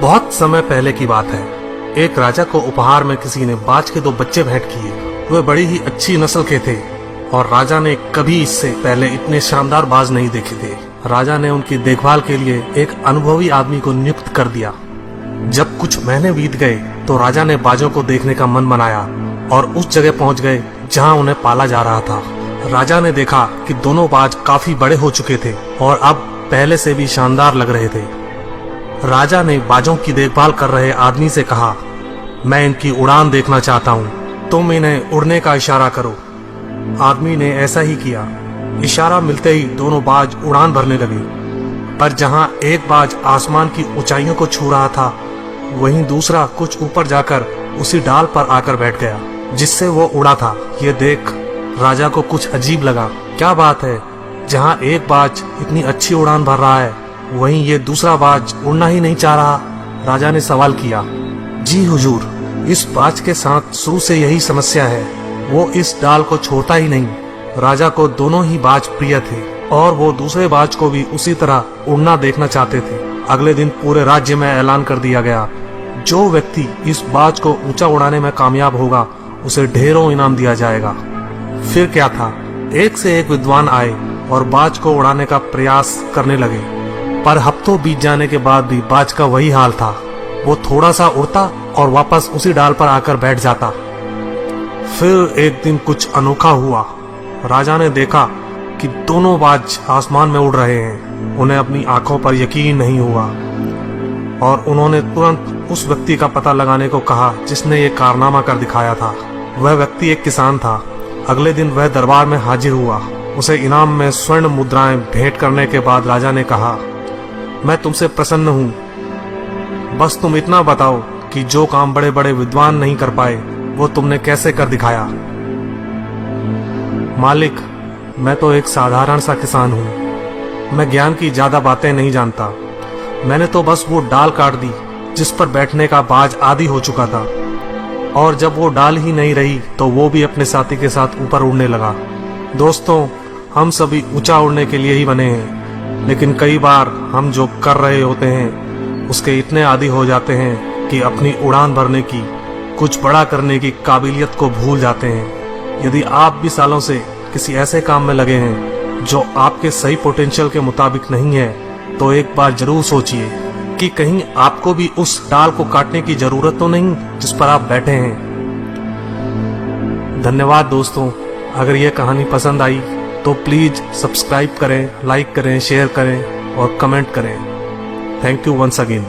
बहुत समय पहले की बात है। एक राजा को उपहार में किसी ने बाज के 2 बच्चे भेंट किए। वे बड़ी ही अच्छी नस्ल के थे और राजा ने कभी इससे पहले इतने शानदार बाज नहीं देखे थे। राजा ने उनकी देखभाल के लिए एक अनुभवी आदमी को नियुक्त कर दिया। जब कुछ महीने बीत गए तो राजा ने बाजों को देखने का मन बनाया और उस जगह पहुंच गए जहां उन्हें पाला जा रहा था। राजा ने देखा कि दोनों बाज काफी बड़े हो चुके थे और अब पहले से भी शानदार लग रहे थे। राजा ने बाजों की देखभाल कर रहे आदमी से कहा, मैं इनकी उड़ान देखना चाहता हूँ, तुम इन्हें उड़ने का इशारा करो। आदमी ने ऐसा ही किया। इशारा मिलते ही दोनों बाज उड़ान भरने लगे, पर जहाँ एक बाज आसमान की ऊंचाइयों को छू रहा था, वहीं दूसरा कुछ ऊपर जाकर उसी डाल पर आकर बैठ गया जिससे वो उड़ा था। ये देख राजा को कुछ अजीब लगा। क्या बात है, जहाँ एक बाज इतनी अच्छी उड़ान भर रहा है, वहीं ये दूसरा बाज उड़ना ही नहीं चाह रहा। राजा ने सवाल किया, जी हुजूर, इस बाज के साथ शुरू से यही समस्या है, वो इस डाल को छोड़ता ही नहीं। राजा को दोनों ही बाज प्रिय थे और वो दूसरे बाज को भी उसी तरह उड़ना देखना चाहते थे। अगले दिन पूरे राज्य में ऐलान कर दिया गया, जो व्यक्ति इस बाज को ऊंचा उड़ाने में कामयाब होगा उसे ढेरों इनाम दिया जाएगा। फिर क्या था, एक से एक विद्वान आए और बाज को उड़ाने का प्रयास करने लगे, पर हफ्तों बीत जाने के बाद भी बाज का वही हाल था। वो थोड़ा सा उड़ता और वापस उसी डाल पर आकर बैठ जाता। फिर एक दिन कुछ अनोखा हुआ। राजा ने देखा कि दोनों बाज आसमान में उड़ रहे हैं। उन्हें अपनी आंखों पर यकीन नहीं हुआ और उन्होंने तुरंत उस व्यक्ति का पता लगाने को कहा जिसने ये कारनामा कर दिखाया था। वह व्यक्ति एक किसान था। अगले दिन वह दरबार में हाजिर हुआ। उसे इनाम में स्वर्ण मुद्राएं भेंट करने के बाद राजा ने कहा, मैं तुमसे प्रसन्न हूँ, बस तुम इतना बताओ कि जो काम बड़े बड़े विद्वान नहीं कर पाए वो तुमने कैसे कर दिखाया। मालिक, मैं तो एक साधारण सा किसान हूँ। मैं ज्ञान की ज्यादा बातें नहीं जानता। मैंने तो बस वो डाल काट दी जिस पर बैठने का बाज आदी हो चुका था, और जब वो डाल ही नहीं रही तो वो भी अपने साथी के साथ ऊपर उड़ने लगा। दोस्तों, हम सभी ऊंचा उड़ने के लिए ही बने हैं, लेकिन कई बार हम जो कर रहे होते हैं उसके इतने आदी हो जाते हैं कि अपनी उड़ान भरने की, कुछ बड़ा करने की काबिलियत को भूल जाते हैं। यदि आप भी सालों से किसी ऐसे काम में लगे हैं जो आपके सही पोटेंशियल के मुताबिक नहीं है, तो एक बार जरूर सोचिए कि कहीं आपको भी उस डाल को काटने की जरूरत तो नहीं जिस पर आप बैठे हैं। धन्यवाद दोस्तों। अगर यह कहानी पसंद आई तो प्लीज सब्सक्राइब करें, लाइक करें, शेयर करें और कमेंट करें। Thank you once again.